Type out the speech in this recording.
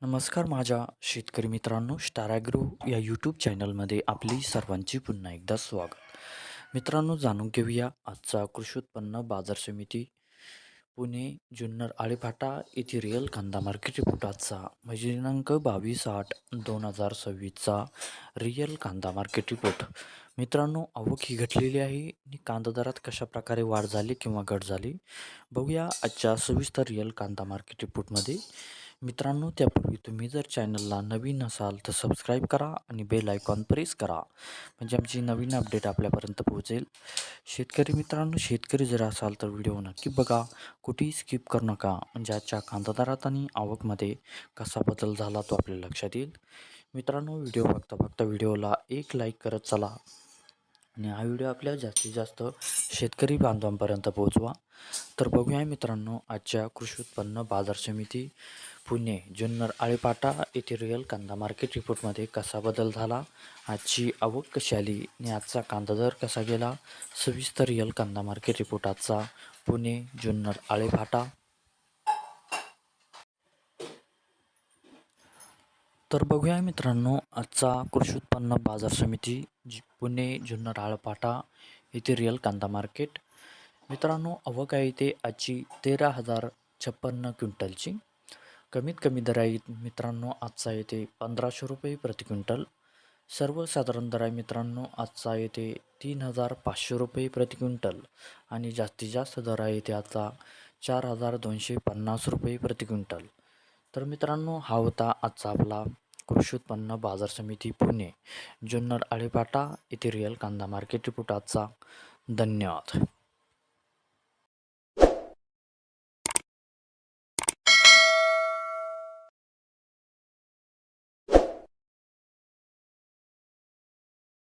नमस्कार माझ्या शेतकरी मित्रांनो, स्टार ॲग्रो या यूट्यूब चॅनलमध्ये आपली सर्वांची पुन्हा एकदा स्वागत. मित्रांनो, जाणून घेऊया आजचा कृषी उत्पन्न बाजार समिती पुणे जुन्नर आळेफाटा येथे रिअल कांदा मार्केट रिपोर्ट आजचा म्हणजे दिनांक 22/8/2026चा रिअल कांदा मार्केट रिपोर्ट. मित्रांनो, आवक ही घटलेली आहे आणि कांदा दरात कशा प्रकारे वाढ झाली किंवा घट झाली बघूया आजच्या सविस्तर रिअल कांदा मार्केट रिपोर्टमध्ये. मित्रांनो, त्यापूर्वी तुम्ही जर चॅनलला नवीन असाल तर सबस्क्राईब करा आणि बेल आयकॉन प्रेस करा म्हणजे आमची नवीन अपडेट आपल्यापर्यंत पोहोचेल. शेतकरी मित्रांनो, शेतकरी जर असाल तर व्हिडिओ नक्की बघा, कुठेही स्किप करू नका म्हणजे आजच्या कांदा दरात आणि आवकमध्ये कसा बदल झाला तो आपल्या लक्षात येईल. मित्रांनो, व्हिडिओ बघता बघता व्हिडिओला एक लाईक करत चला आणि हा व्हिडिओ आपल्या जास्तीत जास्त शेतकरी बांधवांपर्यंत पोहोचवा. तर बघूया मित्रांनो, आजच्या कृषी उत्पन्न बाजार समिती पुणे जुन्नर आळेपाटा येथे रिअल कांदा मार्केट रिपोर्टमध्ये कसा बदल झाला, आजची आवक कशी आली आणि आजचा कांदा दर कसा गेला, सविस्तर रिअल कांदा मार्केट रिपोर्ट आजचा पुणे जुन्नर आळेपाटा. तर बघूया मित्रांनो, आजचा कृषी उत्पन्न बाजार समिती पुणे जुन्नर आळेपाटा येथे रिअल कांदा मार्केट. मित्रांनो, आवक आहे ते आजची 13,056 क्विंटलची. कमीत कमी दर आहे मित्रांनो आजचा येते 1,500 रुपये प्रति क्विंटल. सर्वसाधारण दर आहे मित्रांनो आजचा येते 3,500 रुपये प्रति क्विंटल आणि जास्तीत जास्त दर आहे ते आजचा 4,250 रुपये प्रति क्विंटल. तर मित्रांनो, हा होता आजचा आपला कृषी उत्पन्न बाजार समिती पुणे जुन्नर आळेपाटा येथे रिअल कांदा मार्केट रिपोर्ट आजचा. धन्यवाद.